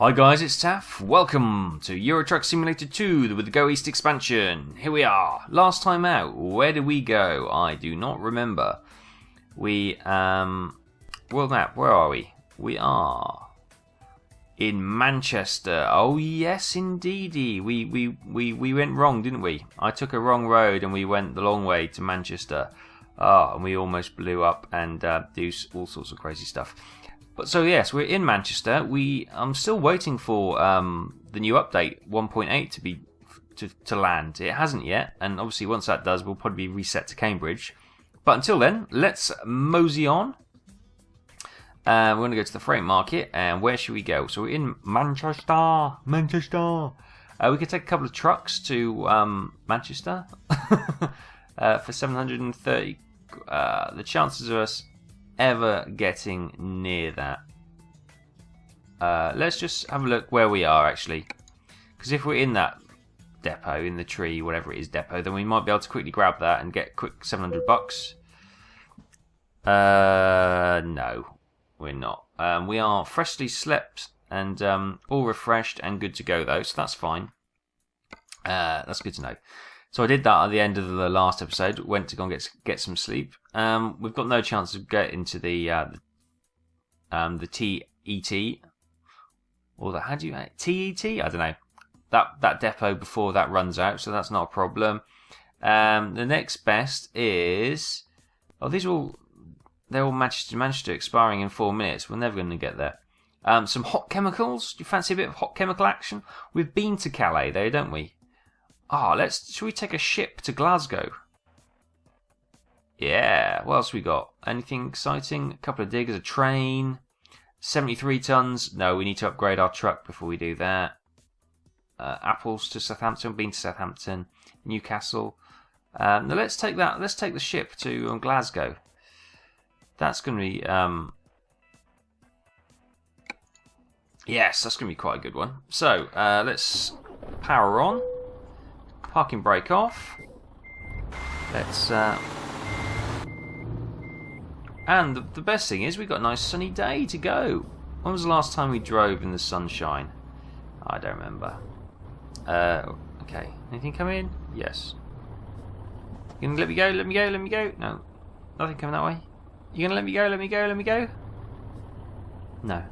Hi guys, it's Taff. Welcome to Euro Truck Simulator 2 with the Go East expansion. Here we are. Last time out, where did we go? I do not remember. We, world map, where are we? We are in Manchester. Oh yes, indeedy. We went wrong, didn't we? I took a wrong road and we went the long way to Manchester. And we almost blew up and do all sorts of crazy stuff. But so yes, we're in Manchester. I'm still waiting for the new update 1.8 to land. It hasn't yet, and obviously once that does, we'll probably be reset to Cambridge. But until then, let's mosey on. We're going to go to the freight market, and where should we go? So we're in Manchester. We could take a couple of trucks to Manchester for 730. The chances of us ever getting near that. Let's just have a look where we are actually, because if we're in that depot, in the tree, whatever it is, depot, then we might be able to quickly grab that and get quick $700. No, we're not. We are freshly slept and all refreshed and good to go though, so that's fine. That's good to know. So I did that at the end of the last episode. Went to go and get some sleep. We've got no chance of getting to the TET or the TET. I don't know that depot before that runs out, so that's not a problem. The next best is they're all Manchester expiring in 4 minutes. We're never going to get there. Some hot chemicals. Do you fancy a bit of hot chemical action? We've been to Calais though, don't we? Should we take a ship to Glasgow? Yeah, what else we got? Anything exciting? A couple of diggers, a train, 73 tons. No, we need to upgrade our truck before we do that. Apples to Southampton, been to Southampton, Newcastle. Now let's take that. Let's take the ship to Glasgow. That's going to be yes, that's going to be quite a good one. So let's power on. Parking brake off. Let's and the best thing is we've got a nice sunny day to go. When was the last time we drove in the sunshine? I don't remember. Okay. Anything coming in? Yes. You gonna let me go? Let me go? Let me go? No. Nothing coming that way. You gonna let me go? Let me go? Let me go? No.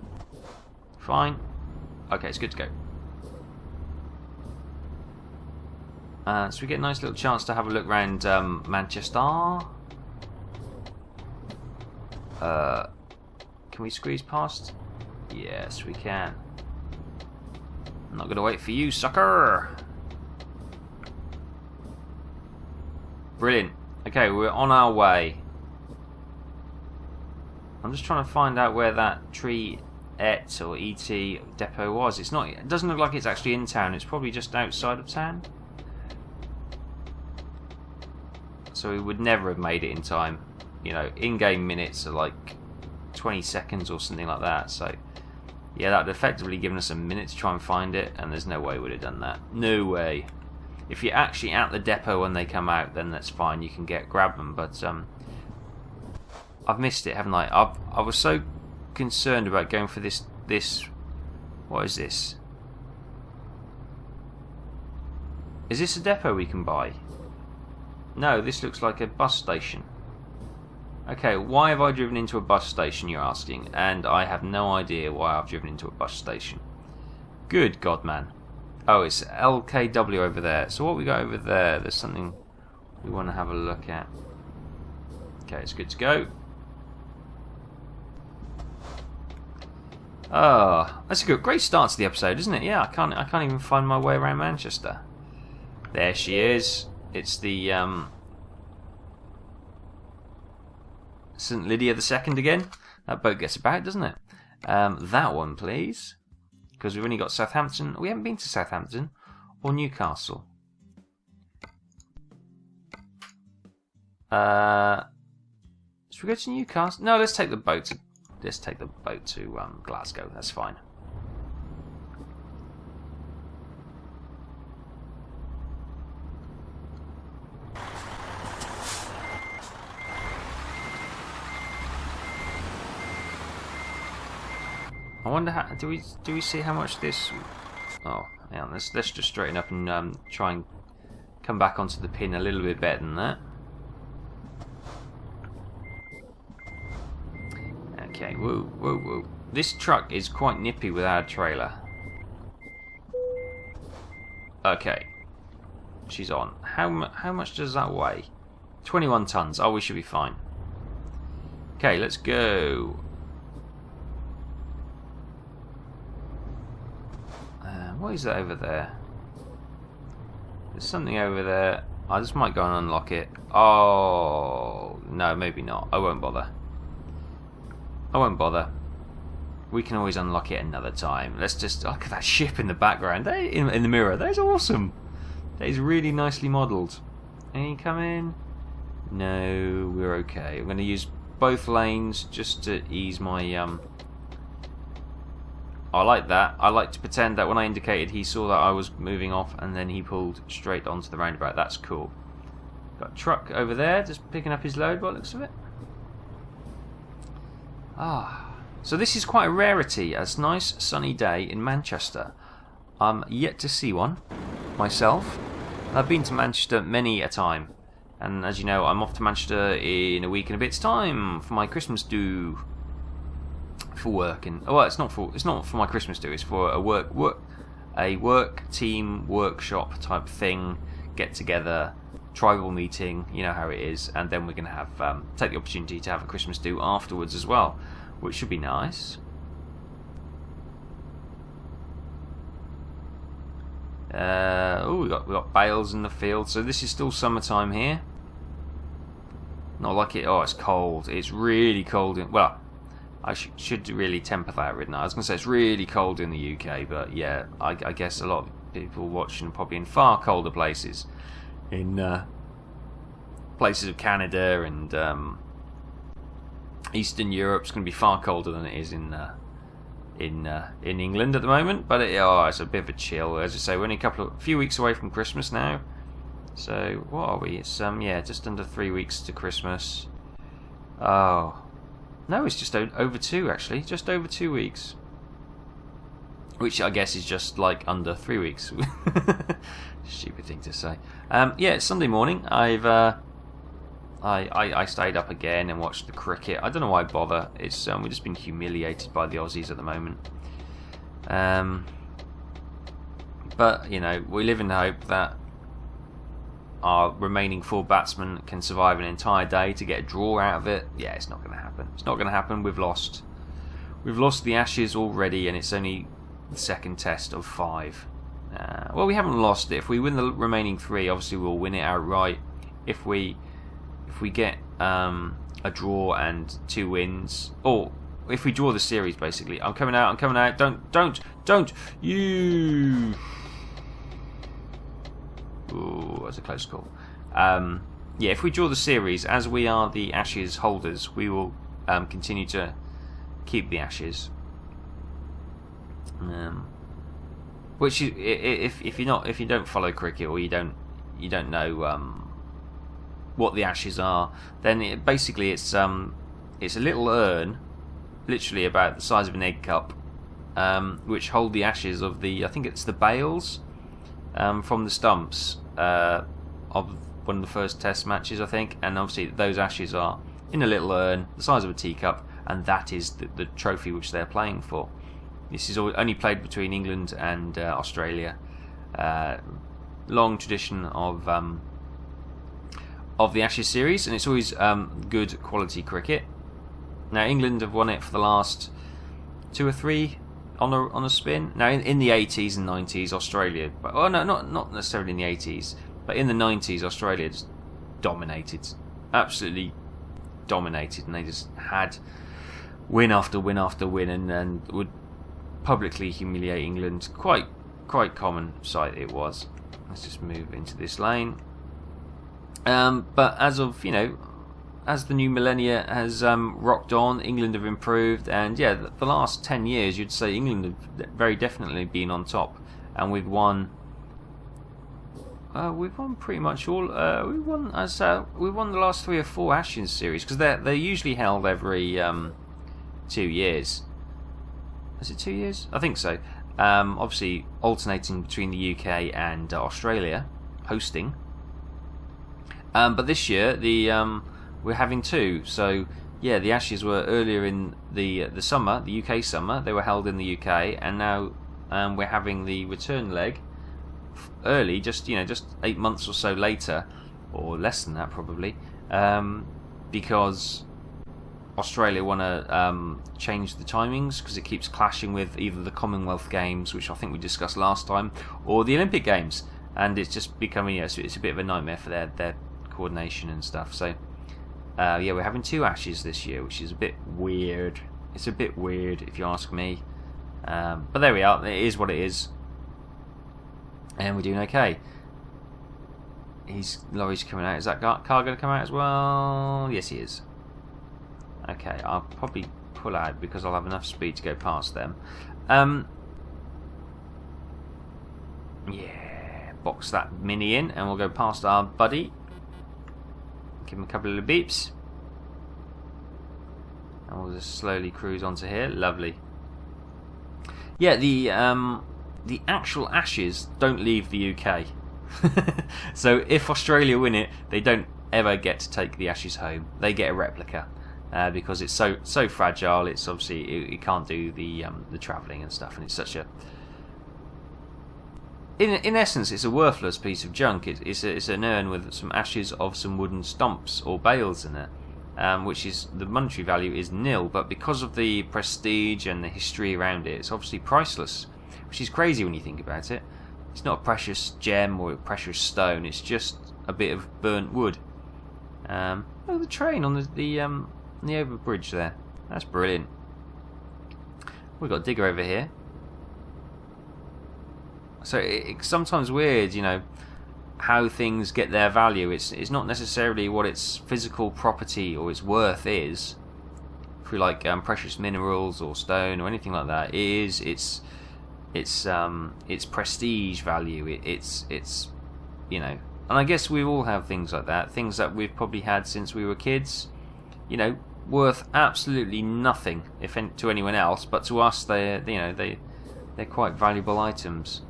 Fine. Okay, it's good to go. So we get a nice little chance to have a look around Manchester. Can we squeeze past? Yes, we can. I'm not going to wait for you, sucker. Brilliant. Okay, we're on our way. I'm just trying to find out where that tree or ET depot was. It's not. It doesn't look like it's actually in town. It's probably just outside of town. So we would never have made it in time. You know, in-game minutes are like 20 seconds or something like that. So, yeah, that would effectively given us a minute to try and find it, and there's no way we would have done that. No way. If you're actually at the depot when they come out, then that's fine. You can grab them. But I've missed it, haven't I? I was so concerned about going for this. What is this? Is this a depot we can buy? No, this looks like a bus station. Okay, why have I driven into a bus station, you're asking? And I have no idea why I've driven into a bus station. Good God, man. Oh, it's LKW over there. So what we got over there, there's something we want to have a look at. Okay, it's good to go. Oh, that's a great start to the episode, isn't it? Yeah, I can't even find my way around Manchester. There she is. It's the St. Lydia II again. That boat gets about, doesn't it? That one, please. Because we've only got Southampton. We haven't been to Southampton or Newcastle. Should we go to Newcastle? No, let's take the boat to Glasgow. That's fine. I wonder how do we see how much this? Oh, yeah. Let's just straighten up and try and come back onto the pin a little bit better than that. Okay. Whoa, whoa, whoa. This truck is quite nippy without a trailer. Okay. She's on. How much does that weigh? 21 tons. Oh, we should be fine. Okay, let's go. What is that over there? There's something over there. I just might go and unlock it. Oh, no, maybe not. I won't bother. I won't bother. We can always unlock it another time. Let's just look at that ship in the background. In the mirror. That's awesome. That is really nicely modelled. Any come in? No, we're okay. I'm going to use both lanes just to ease my I like that. I like to pretend that when I indicated he saw that I was moving off and then he pulled straight onto the roundabout. That's cool. Got a truck over there just picking up his load by the looks of it. Ah, so this is quite a rarity. A nice sunny day in Manchester. I'm yet to see one myself. I've been to Manchester many a time. And as you know, I'm off to Manchester in a week and a bit's time for my Christmas do. For work and well, it's not for my Christmas do. It's for a work team workshop type thing, get together, tribal meeting. You know how it is, and then we're gonna have take the opportunity to have a Christmas do afterwards as well, which should be nice. We got bales in the field, so this is still summertime here. Not like it. Oh, it's cold. It's really cold. Well, I should really temper that, wouldn't I? I was going to say it's really cold in the UK, but yeah, I guess a lot of people watching are probably in far colder places, in places of Canada and Eastern Europe's going to be far colder than it is in England at the moment. But it's a bit of a chill. As I say, we're only a few weeks away from Christmas now. So what are we? It's just under 3 weeks to Christmas. Oh. No, it's just over 2 actually, just over 2 weeks, which I guess is just like under 3 weeks. Stupid thing to say. Yeah, it's Sunday morning. I stayed up again and watched the cricket. I don't know why I bother. It's we've just been humiliated by the Aussies at the moment. But you know, we live in the hope that our remaining 4 batsmen can survive an entire day to get a draw out of it. Yeah, it's not going to happen. It's not going to happen. We've lost the Ashes already, and it's only the second test of 5. Well, we haven't lost it. If we win the remaining 3, obviously we'll win it outright. If we get a draw and 2 wins, or if we draw the series, basically. I'm coming out. Don't you. Ooh, that's a close call. Yeah, if we draw the series, as we are the Ashes holders, we will continue to keep the Ashes. Which is, if you don't follow cricket or you don't know what the Ashes are, then basically it's a little urn, literally about the size of an egg cup, which hold the ashes of I think it's the bales. From the stumps of one of the first test matches, I think, and obviously those ashes are in a little urn the size of a teacup, and that is the trophy which they're playing for. This is only played between England and Australia. Long tradition of the Ashes series, and it's always good quality cricket. Now England have won it for the last 2 or 3 on a spin. Now in the 80s and 90s, Australia, not necessarily in the 80s, but in the 90s, Australia just dominated, absolutely dominated, and they just had win after win after win, and would publicly humiliate England. Quite common sight it was. Let's just move into this lane. But as of as the new millennia has rocked on, England have improved, and yeah, the last 10 years you'd say England have very definitely been on top, and we've won pretty much all. We've won the last 3 or 4 Ashes series, because they're usually held every 2 years. Is it 2 years? I think so. Obviously alternating between the UK and Australia hosting. But this year we're having 2. So yeah, the Ashes were earlier in the summer, the UK summer. They were held in the UK, and now we're having the return leg early, just 8 months or so later, or less than that probably, because Australia want to change the timings because it keeps clashing with either the Commonwealth Games, which I think we discussed last time, or the Olympic Games, and it's just becoming it's a bit of a nightmare for their coordination and stuff. So yeah, we're having 2 Ashes this year, which is a bit weird. It's a bit weird if you ask me, but there we are. It is what it is, and we're doing okay. Lorry's coming out. Is that car going to come out as well? Yes, he is. Okay, I'll probably pull out because I'll have enough speed to go past them. Yeah, box that Mini in and we'll go past our buddy. Give him a couple of beeps. And we'll just slowly cruise onto here. Lovely. Yeah, the actual Ashes don't leave the UK. So if Australia win it, they don't ever get to take the Ashes home. They get a replica. Because it's so fragile, it's obviously it can't do the travelling and stuff, and it's such a in essence it's a worthless piece of junk. It's an urn with some ashes of some wooden stumps or bales in it, which is the monetary value is nil, but because of the prestige and the history around it, it's obviously priceless, which is crazy when you think about it. It's not a precious gem or a precious stone; it's just a bit of burnt wood. Oh, the train on the overbridge there. That's brilliant. We've got a digger over here. So it's sometimes weird, how things get their value. It's not necessarily what its physical property or its worth is, through like precious minerals or stone or anything like that. It is its prestige value. It's and I guess we all have things like that. Things that we've probably had since we were kids. Worth absolutely nothing to anyone else, but to us they're quite valuable items,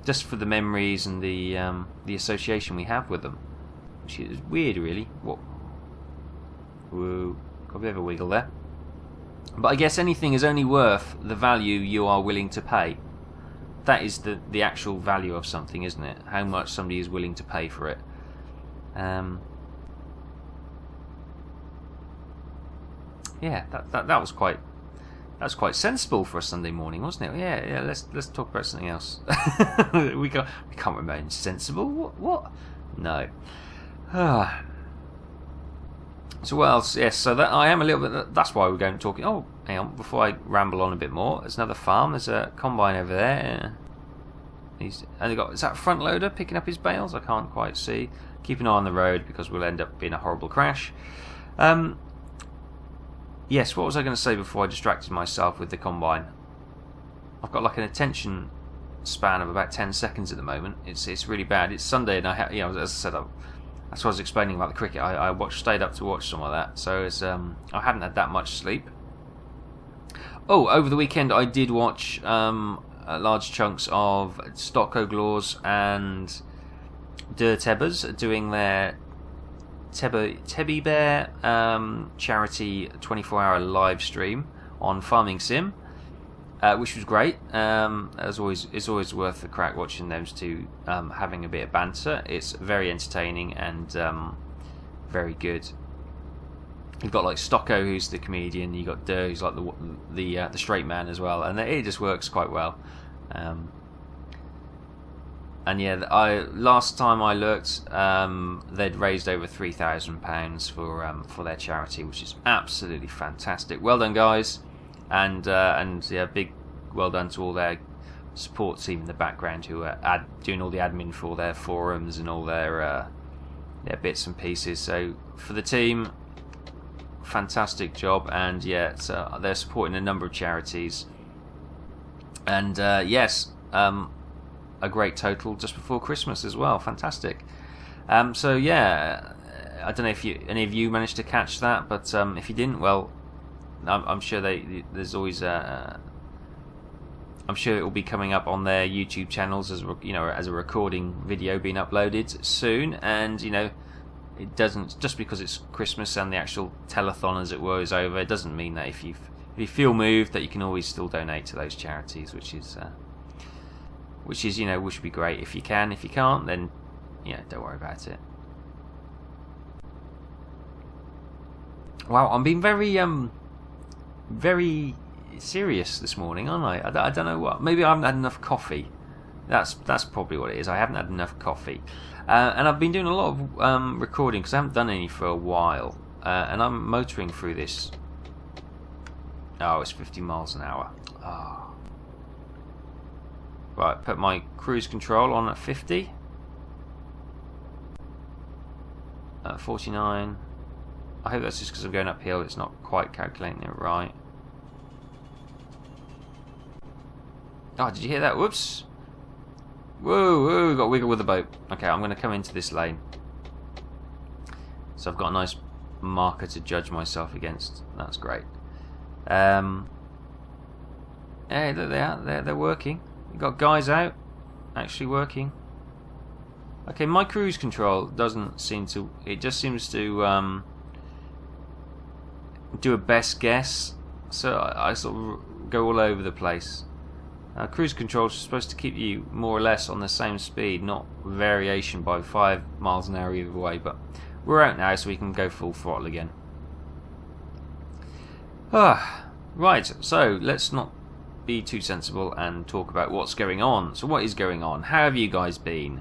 just for the memories and the association we have with them, which is weird, really. What? Whoa, got a bit of a wiggle there. But I guess anything is only worth the value you are willing to pay. That is the actual value of something, isn't it? How much somebody is willing to pay for it. Yeah, that was quite sensible for a Sunday morning, wasn't it? Yeah. Let's talk about something else. we can't remain sensible. What? No. So what else? Yes. So that I am a little bit. That's why we're going talking. Oh, hang on. Before I ramble on a bit more, there's another farm. There's a combine over there. Is that a front loader picking up his bales? I can't quite see. Keep an eye on the road because we'll end up being a horrible crash. Yes, what was I going to say before I distracted myself with the combine? I've got like an attention span of about 10 seconds at the moment. It's really bad. It's Sunday, and as I said, that's what I was explaining about the cricket. I stayed up to watch some of that, so I hadn't had that much sleep. Oh, over the weekend I did watch large chunks of Stockoglaws and Der Tebbers doing their Tebby Bear charity 24-hour live stream on Farming Sim, which was great. It's always worth the crack watching those two having a bit of banter. It's very entertaining and very good. You've got like Stocko, who's the comedian. You got Der, who's like the straight man as well, and it just works quite well. And yeah, last time I looked, they'd raised over £3,000 for their charity, which is absolutely fantastic. Well done, guys, and yeah, big well done to all their support team in the background who are doing all the admin for their forums and all their bits and pieces. So for the team, fantastic job, and yeah, they're supporting a number of charities, and yes. A great total just before Christmas as well. Fantastic. So yeah, I don't know if any of you managed to catch that, but if you didn't, well, I'm sure there's always I'm sure it will be coming up on their YouTube channels as as a recording video being uploaded soon. And it doesn't, just because it's Christmas and the actual telethon, as it were, is over, it doesn't mean that if you feel moved, that you can always still donate to those charities, which would be great if you can. If you can't, then don't worry about it. Wow, I'm being very serious this morning, aren't I? I don't know what. Maybe I haven't had enough coffee. That's probably what it is. I haven't had enough coffee, and I've been doing a lot of recording because I haven't done any for a while, and I'm motoring through this. Oh, it's 50 miles an hour. Oh. Right, put my cruise control on at 50. 49. I hope that's just because I'm going uphill. It's not quite calculating it right. Oh, did you hear that? Whoops. Whoa, got wiggle with the boat. Okay, I'm going to come into this lane. So I've got a nice marker to judge myself against. That's great. Hey, look, they're working. You've got guys out, actually working. Okay, my cruise control doesn't seem to... It just seems to do a best guess. So I sort of go all over the place. Cruise control is supposed to keep you more or less on the same speed, not variation by 5 miles an hour either way. But we're out now, so we can go full throttle again. Right, so let's not be too sensible and talk about what's going on. So what is going on? How have you guys been?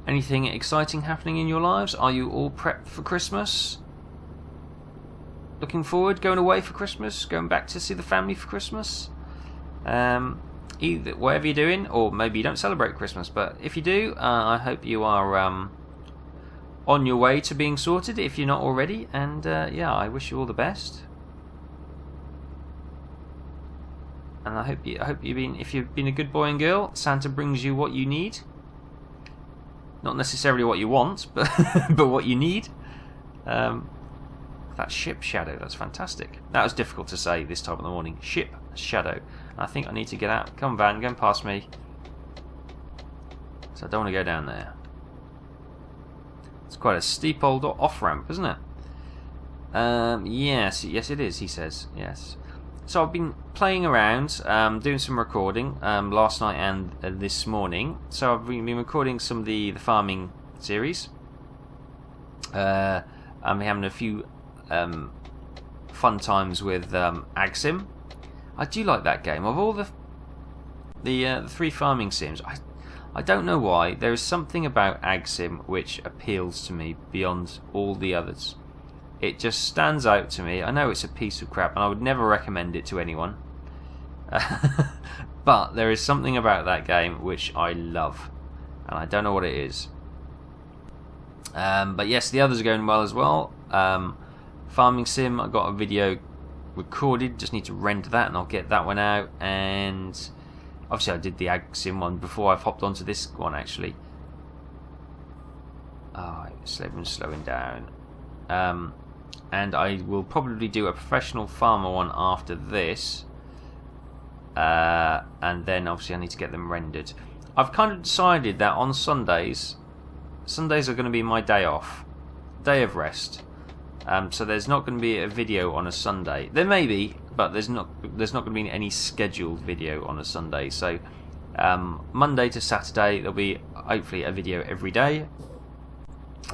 Anything exciting happening in your lives? Are you all prepped for Christmas? Looking forward? Going away for Christmas? Going back to see the family for Christmas? Either whatever you're doing, or maybe you don't celebrate Christmas, but if you do, I hope you are on your way to being sorted if you're not already. And yeah, I wish you all the best. And I hope if you've been a good boy and girl, Santa brings you what you need. Not necessarily what you want, but but what you need. That ship shadow, that's fantastic. That was difficult to say this time of the morning. Ship shadow. I think I need to get out. Come on, van, going past me. So I don't want to go down there. It's quite a steep old off-ramp, isn't it? Yes it is, he says. Yes. So I've been playing around, doing some recording last night and this morning. So I've been recording some of the farming series. I'm having a few fun times with Agsim. I do like that game. Of all the 3 farming sims, I don't know why. There is something about Agsim which appeals to me beyond all the others. It just stands out to me. I know it's a piece of crap, and I would never recommend it to anyone. But there is something about that game which I love, and I don't know what it is. But yes, the others are going well as well. Farming Sim, I got a video recorded, just need to render that, and I'll get that one out. And obviously I did the Ag Sim one before I've hopped onto this one, actually. Oh, it's slowing down. And I will probably do a professional farmer one after this. And then obviously I need to get them rendered. I've kind of decided that on Sundays are going to be my day off, day of rest. So there's not going to be a video on a Sunday. There may be, but there's not going to be any scheduled video on a Sunday. So Monday to Saturday there'll be hopefully a video every day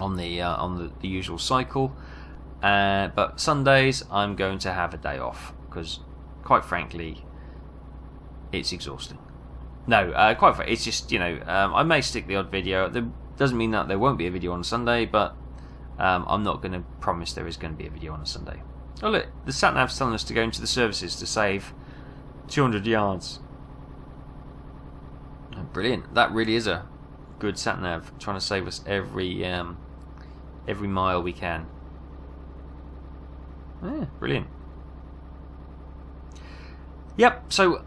on the usual cycle. But Sundays I'm going to have a day off because, quite frankly, it's exhausting. No, quite frankly, it's just I may stick the odd video. That doesn't mean that there won't be a video on Sunday, but I'm not going to promise there is going to be a video on a Sunday. Oh look, the sat-nav's telling us to go into the services to save 200 yards. Oh, brilliant! That really is a good sat-nav, trying to save us every mile we can. Yeah, brilliant. Yep. So,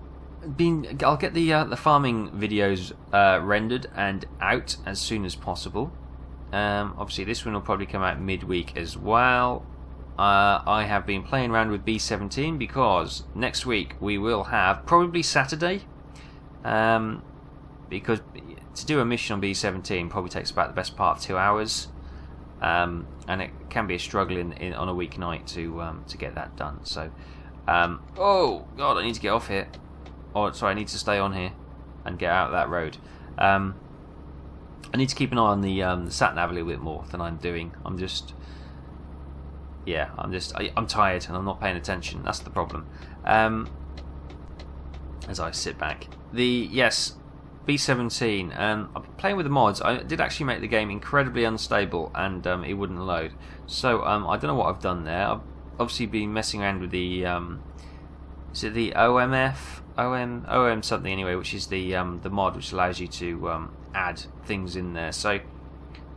I'll get the farming videos rendered and out as soon as possible. Obviously, this one will probably come out midweek as well. I have been playing around with B17 because next week we will have, probably Saturday, because to do a mission on B17 probably takes about the best part of 2 hours, and it can be a struggle on a weeknight to get that done. So, oh god, I need to get off here. Oh, sorry, I need to stay on here and get out of that road. I need to keep an eye on the sat nav a little bit more than I'm doing. I'm tired and I'm not paying attention. That's the problem. As I sit back, B17. I'm playing with the mods. I did actually make the game incredibly unstable, and it wouldn't load. So I don't know what I've done there. I've obviously been messing around with the is it the OM something anyway, which is the mod which allows you to add things in there. So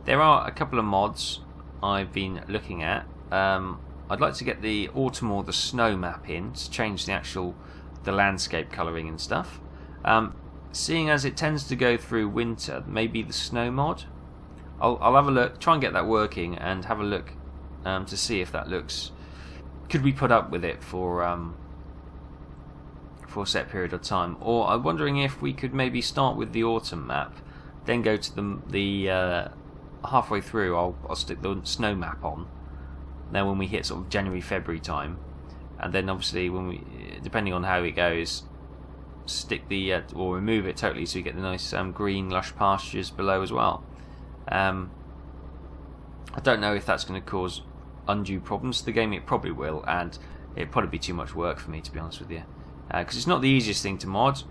there are a couple of mods I've been looking at. I'd like to get the autumn or the snow map in to change the landscape colouring and stuff. Seeing as it tends to go through winter, maybe the snow mod. I'll have a look, try and get that working, and have a look to see if that looks. Could we put up with it for a set period of time? Or I'm wondering if we could maybe start with the autumn map, then go to the halfway through. I'll stick the snow map on. Then when we hit sort of January, February time, and then obviously when we, depending on how it goes, stick the or remove it totally so you get the nice green lush pastures below as well. I don't know if that's going to cause undue problems to the game. It probably will, and it'd probably be too much work for me, to be honest with you, because it's not the easiest thing to mod.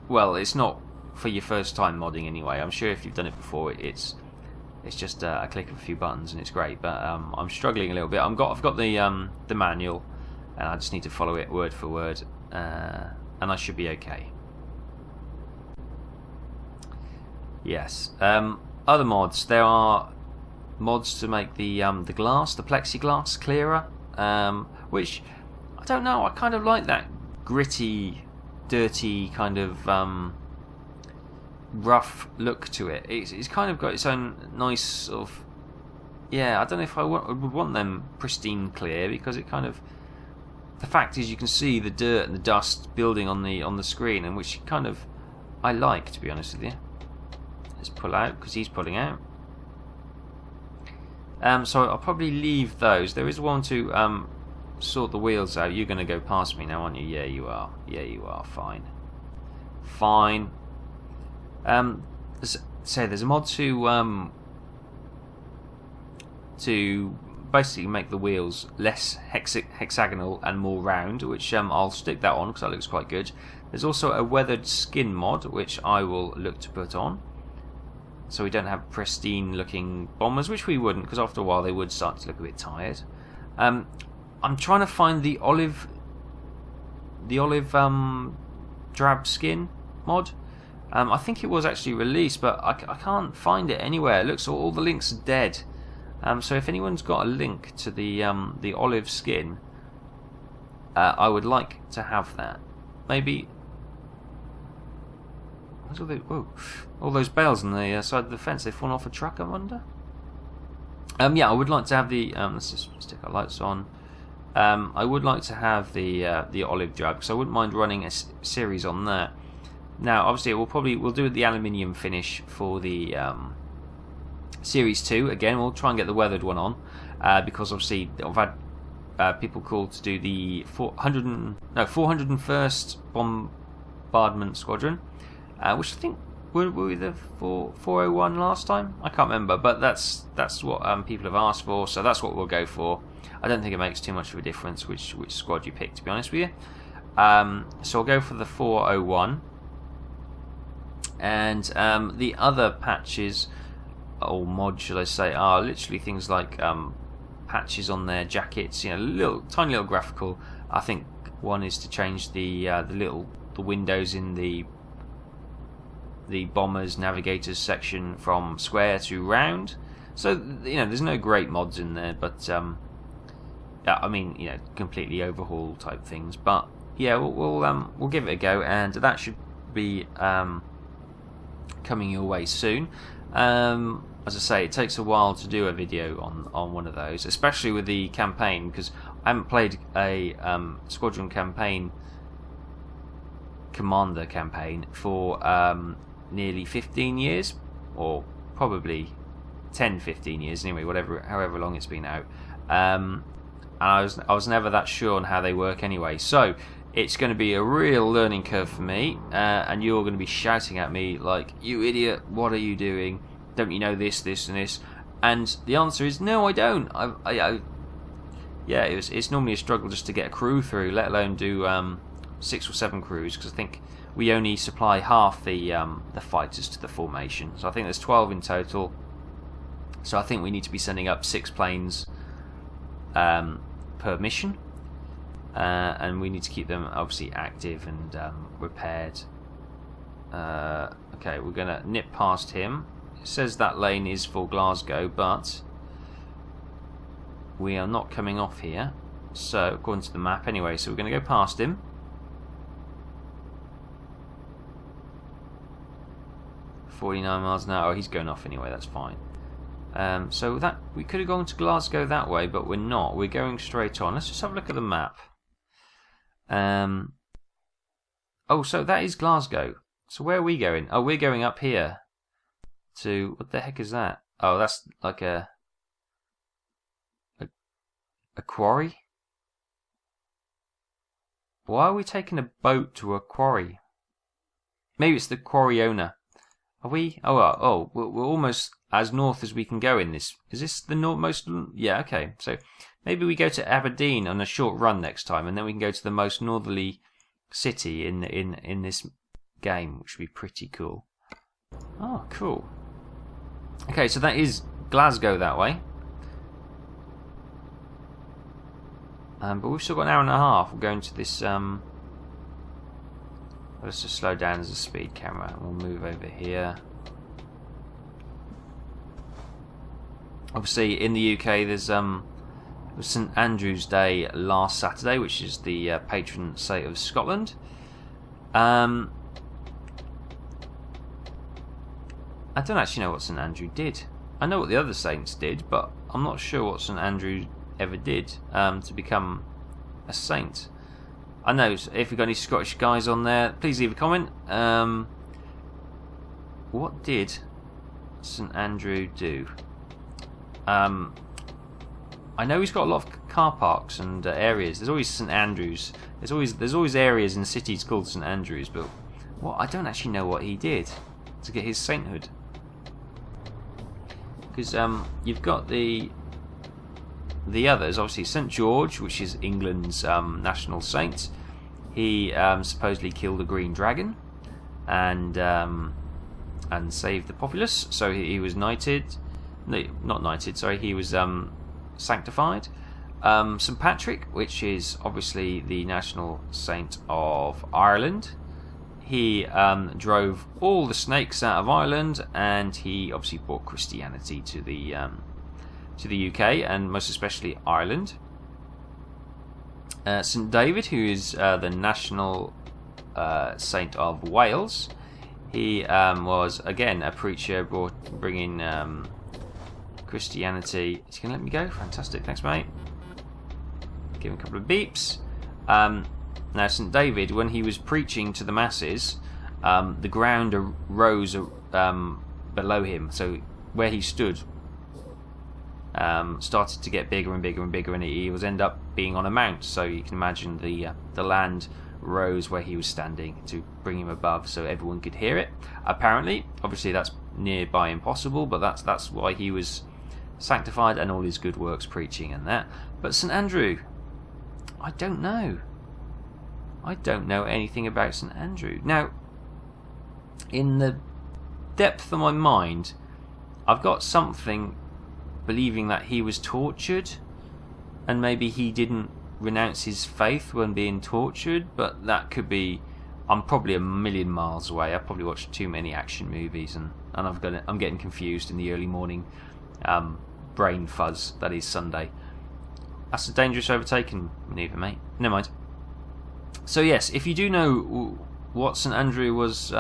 Well, it's not for your first time modding anyway. I'm sure if you've done it before, it's just a click of a few buttons and it's great, but I'm struggling a little bit. I've got the manual, and I just need to follow it word for word, and I should be okay. Yes. Other mods. There are mods to make the plexiglass clearer, which I don't know. I kind of like that gritty, dirty kind of rough look to it. It's kind of got its own nice sort of. Yeah, I don't know if I would want them pristine clear, because it kind of. The fact is, you can see the dirt and the dust building on the screen, and which kind of I like, to be honest with you. Let's pull out because he's pulling out. So I'll probably leave those. There is one to sort the wheels out. You're going to go past me now, aren't you? Yeah, you are. Yeah, you are. Fine. Fine. So there's a mod to basically make the wheels less hexagonal and more round, which I'll stick that on because that looks quite good. There's also a weathered skin mod, which I will look to put on, so we don't have pristine looking bombers, which we wouldn't, because after a while they would start to look a bit tired. I'm trying to find the olive drab skin mod. I think it was actually released, but I can't find it anywhere. It looks all the links are dead. So if anyone's got a link to the olive skin, I would like to have that. Maybe. All those bales on the side of the fence, they've fallen off a truck, I wonder. Yeah, I would like to have the. Let's just stick our lights on. I would like to have the olive drab, because I wouldn't mind running a series on that. Now, obviously, we'll do the aluminium finish for the Series 2. Again, we'll try and get the weathered one on, because obviously I've had people called to do the 401st Bombardment Squadron, which I think were we the 401 last time? I can't remember, but that's what people have asked for, so that's what we'll go for. I don't think it makes too much of a difference which squad you pick, to be honest with you. So I'll go for the 401. And the other patches, or mods should I say, are literally things like patches on their jackets, tiny little graphical. I think one is to change the windows in the bombers navigators section from square to round. So there's no great mods in there, but completely overhaul type things. But yeah, we'll give it a go, and that should be coming your way soon. As I say, it takes a while to do a video on one of those, especially with the campaign, because I haven't played a Squadron campaign commander campaign for nearly 15 years, or probably 10-15 years anyway, however long it's been out. And I was never that sure on how they work anyway, so it's going to be a real learning curve for me, and you're going to be shouting at me like, you idiot, what are you doing, don't you know this, this and this? And the answer is no, I don't. Yeah, it's normally a struggle just to get a crew through, let alone do 6 or 7 crews, because I think we only supply half the fighters to the formation, so I think there's 12 in total. So I think we need to be sending up 6 planes per mission, and we need to keep them obviously active and repaired. Okay, we're going to nip past him. It says that lane is for Glasgow, but we are not coming off here, so according to the map anyway, so we're going to go past him. .49 miles an hour. Oh, he's going off anyway, that's fine. So that we could have gone to Glasgow that way, but we're not. We're going straight on. Let's just have a look at the map. Oh, so that is Glasgow. So where are we going? Oh, we're going up here to, what the heck is that? Oh, that's like a quarry? Why are we taking a boat to a quarry? Maybe it's the quarry owner. Are we? Oh, we're almost as north as we can go in this. Is this the most? Yeah, okay. So maybe we go to Aberdeen on a short run next time, and then we can go to the most northerly city in this game, which would be pretty cool. Oh, cool. Okay, so that is Glasgow that way. But we've still got an hour and a half. We're going to this. Let's just slow down as a speed camera, and we'll move over here. Obviously, in the UK, there's St Andrew's Day last Saturday, which is the patron saint of Scotland. I don't actually know what St Andrew did. I know what the other saints did, but I'm not sure what St Andrew ever did to become a saint. I know, if you've got any Scottish guys on there, please leave a comment. What did St Andrew do? I know he's got a lot of car parks and areas. There's always St Andrews. There's always areas in cities called St Andrews, but I don't actually know what he did to get his sainthood. Because you've got the others, obviously St George, which is England's national saint. He supposedly killed a green dragon and saved the populace. So he was knighted. No, not knighted. Sorry, he was sanctified. St Patrick, which is obviously the national saint of Ireland. He drove all the snakes out of Ireland, and he obviously brought Christianity to the UK, and most especially Ireland. St David, who is the national saint of Wales. He was again a preacher, bringing Christianity. Is he going to let me go? Fantastic, thanks mate. Give him a couple of beeps. Now St David, when he was preaching to the masses, the ground rose below him, so where he stood started to get bigger and bigger and bigger, and he was end up being on a mount. So you can imagine the land rose where he was standing to bring him above, so everyone could hear it. Apparently, obviously that's nearby impossible, but that's why he was sanctified, and all his good works preaching and that. But St Andrew, I don't know. I don't know anything about St Andrew. Now, in the depth of my mind, I've got something believing that he was tortured, and maybe he didn't renounce his faith when being tortured, but that could be, I'm probably a million miles away. I've probably watched too many action movies, and I'm getting confused in the early morning brain fuzz that is Sunday. That's a dangerous overtaking manoeuvre, mate. Never mind. So yes, if you do know what St Andrew was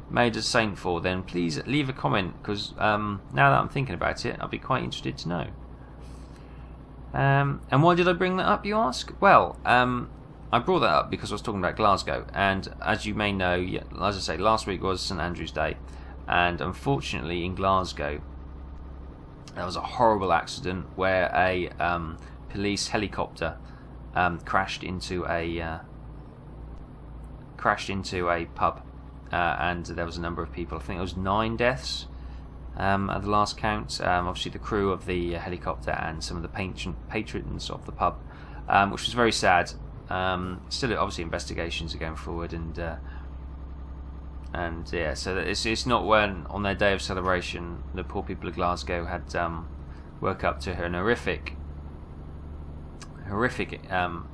made a saint for, then please leave a comment, because now that I'm thinking about it, I'll be quite interested to know. And why did I bring that up, you ask? Well, I brought that up because I was talking about Glasgow, and as you may know, as I say, last week was St Andrew's Day, and unfortunately in Glasgow there was a horrible accident where a police helicopter crashed into a pub, and there was a number of people. I think it was 9 deaths at the last count. Obviously the crew of the helicopter and some of the patrons of the pub, which was very sad. Still, obviously, investigations are going forward, and yeah, so it's not when on their day of celebration the poor people of Glasgow had woke up to an horrific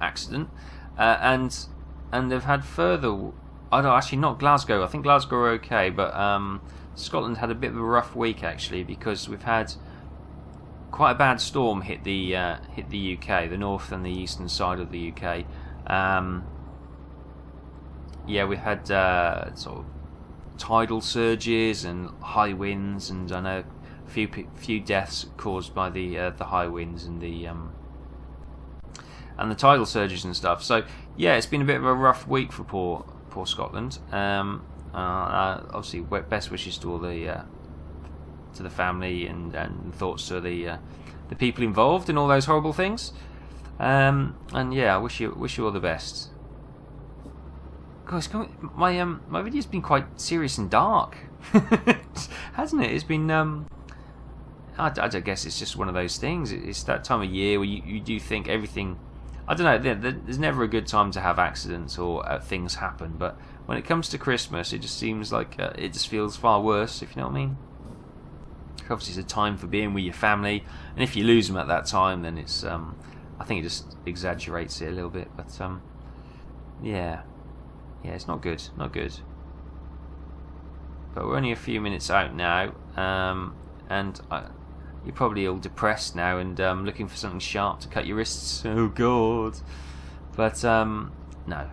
accident, and they've had further. I don't actually not Glasgow. I think Glasgow are okay, but Scotland had a bit of a rough week actually, because we've had quite a bad storm hit the UK, the north and the eastern side of the UK. Yeah, we had sort of tidal surges and high winds, and I know a few deaths caused by the high winds and the tidal surges and stuff. So yeah, it's been a bit of a rough week for poor Scotland. Obviously, best wishes to all the family, and thoughts to the people involved in all those horrible things. And yeah, I wish you all the best. Guys, my video's been quite serious and dark, hasn't it? It's been I guess it's just one of those things. It's that time of year where you do think everything. I don't know. There's never a good time to have accidents or things happen, but when it comes to Christmas, it just seems like it just feels far worse. If you know what I mean. Obviously, it's a time for being with your family, and if you lose them at that time, then it's I think it just exaggerates it a little bit. But yeah, it's not good, But we're only a few minutes out now, and you're probably all depressed now and looking for something sharp to cut your wrists. Oh God! But no,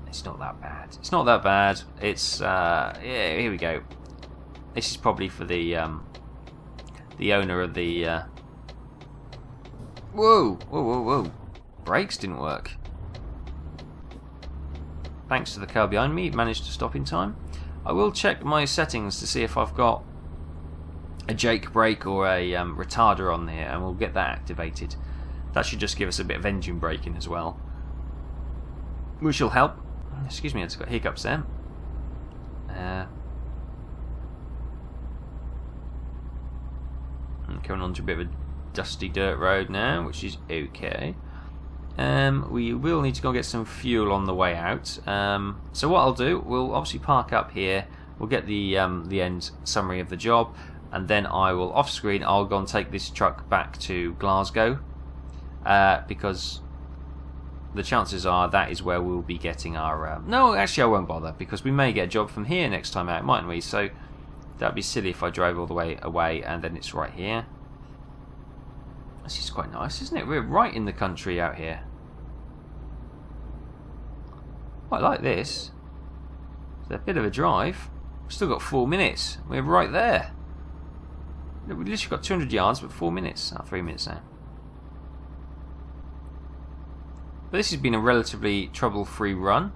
it's not that bad. It's not that bad. It's yeah. Here we go. This is probably for the owner of the. Whoa! Brakes didn't work. Thanks to the car behind me, it managed to stop in time. I will check my settings to see if I've got a Jake brake or a retarder on there, and we'll get that activated. That should just give us a bit of engine braking as well, which will help. Excuse me, I just got hiccups there. I'm coming onto a bit of a dusty dirt road now, which is okay. We will need to go get some fuel on the way out. So what I'll do, we'll obviously park up here. We'll get the end summary of the job, and then I will, off screen, I'll go and take this truck back to Glasgow, because the chances are that is where we'll be getting our. No, actually, I won't bother, because we may get a job from here next time out, mightn't we? So that'd be silly if I drove all the way away and then it's right here. This is quite nice, isn't it? We're right in the country out here. I like this. It's a bit of a drive. We've still got 4 minutes. We're right there. We've literally got 200 yards, but 4 minutes. 3 minutes now. But this has been a relatively trouble-free run.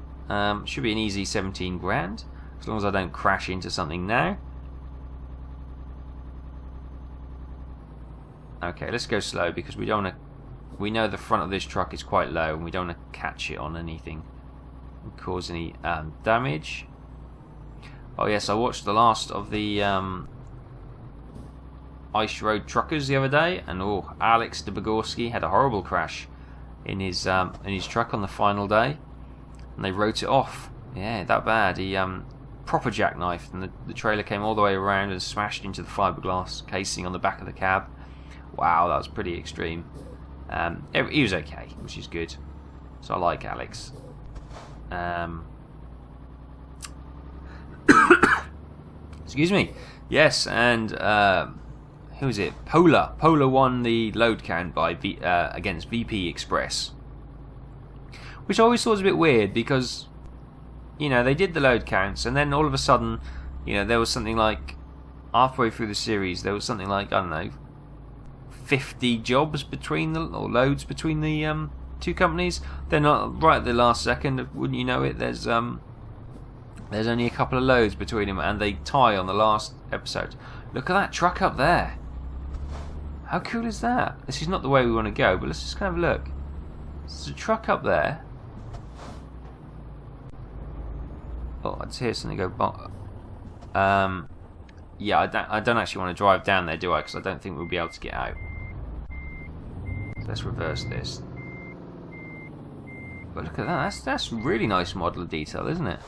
Should be an easy 17 grand, as long as I don't crash into something now. Okay, let's go slow, because we don't want to. We know the front of this truck is quite low, and we don't want to catch it on anything and cause any damage. Oh yes, I watched the last of the Ice Road Truckers the other day, and Alex de Bogorski had a horrible crash in his truck on the final day, and they wrote it off. Yeah, that bad. He proper jackknifed, and the trailer came all the way around and smashed into the fiberglass casing on the back of the cab. Wow, that was pretty extreme. He was okay, which is good. So I like Alex. Excuse me. Yes, and who is it? Polar. Polar won the load count by against VP Express, which I always thought was a bit weird, because they did the load counts, and then all of a sudden, there was something like halfway through the series, there was something like, I don't know, 50 jobs between or loads between the 2 companies. They're not right at the last second. Wouldn't you know it? There's only a couple of loads between them, and they tie on the last episode. Look at that truck up there. How cool is that? This is not the way we want to go, but let's just kind of look. There's a truck up there. Oh, I just hear something go by. Yeah, I don't actually want to drive down there, do I? Because I don't think we'll be able to get out. Let's reverse this. But look at that. That's really nice model of detail, isn't it?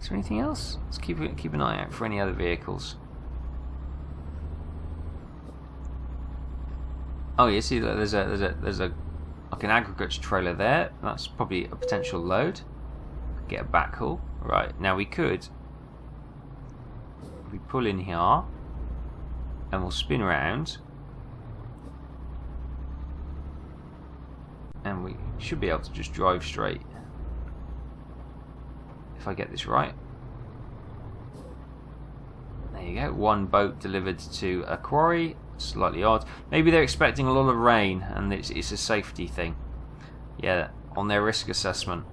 Is there anything else? Let's keep an eye out for any other vehicles. Oh, you see, there's a like an agriculture trailer there. That's probably a potential load. Get a backhaul. Right, now we could. We pull in here, and we'll spin around, and we should be able to just drive straight. If I get this right. There you go. 1 boat delivered to a quarry. Slightly odd. Maybe they're expecting a lot of rain and it's a safety thing. Yeah, on their risk assessment.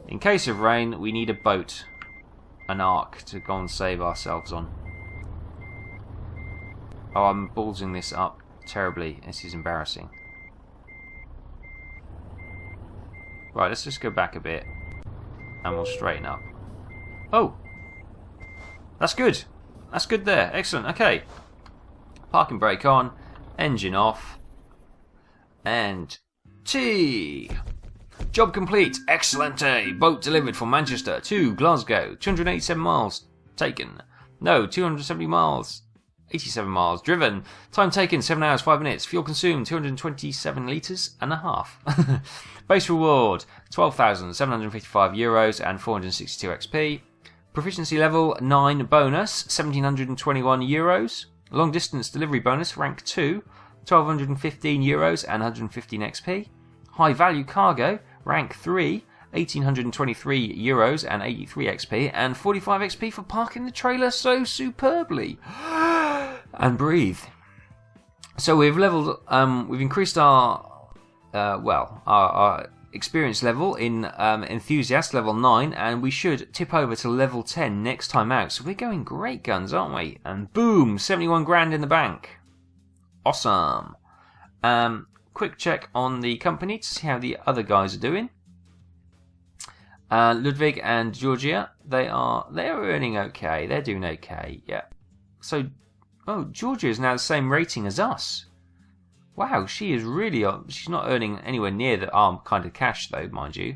In case of rain, we need a boat. An ark to go and save ourselves on. Oh, I'm ballsing this up terribly. This is embarrassing. Right, let's just go back a bit. And we'll straighten up. Oh! That's good. That's good there. Excellent. Okay. Parking brake on, engine off, and T. Job complete. Excellente. Boat delivered from Manchester to Glasgow. 287 miles taken. No, 270 miles. 87 miles driven. Time taken 7 hours 5 minutes. Fuel consumed 227 litres and a half. Base reward 12,755 euros and 462 XP. Proficiency level 9 bonus 1,721 euros. Long distance delivery bonus, rank 2, 1,215 euros and 115 XP. High value cargo, rank 3, 1,823 euros and 83 XP, and 45 XP for parking the trailer so superbly. And breathe. So we've leveled, we've increased our, our experience level in enthusiast level 9, and we should tip over to level 10 next time out. So we're going great guns, aren't we? And boom, 71 grand in the bank. Awesome. Quick check on the company to see how the other guys are doing. Ludwig and Georgia, they're earning okay. They're doing okay. Yeah. So, Georgia is now the same rating as us. Wow, she is really. She's not earning anywhere near the kind of cash though, mind you.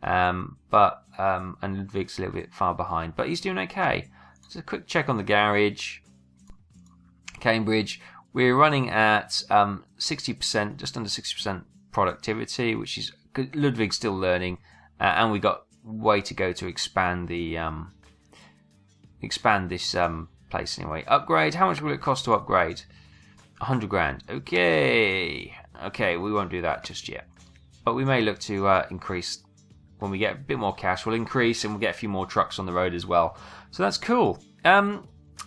And Ludwig's a little bit far behind, but he's doing okay. Just a quick check on the garage. Cambridge, we're running at 60%, just under 60% productivity, which is good. Ludwig's still learning, and we got way to go to expand the this place anyway. Upgrade. How much will it cost to upgrade? 100 grand. Okay, we won't do that just yet, but we may look to increase when we get a bit more cash. We'll increase and we'll get a few more trucks on the road as well, so that's cool.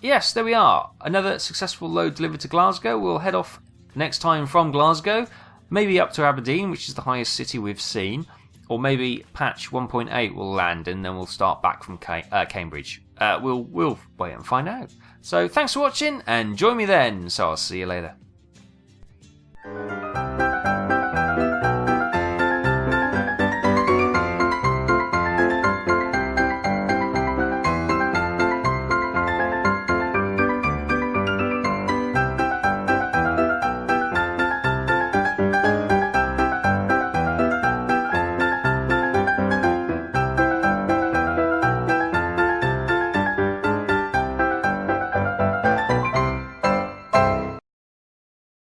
Yes, there we are, another successful load delivered to Glasgow. We'll head off next time from Glasgow, maybe up to Aberdeen, which is the highest city we've seen, or maybe patch 1.8 will land and then we'll start back from Cambridge. We'll wait and find out. So thanks for watching and join me then. So I'll see you later.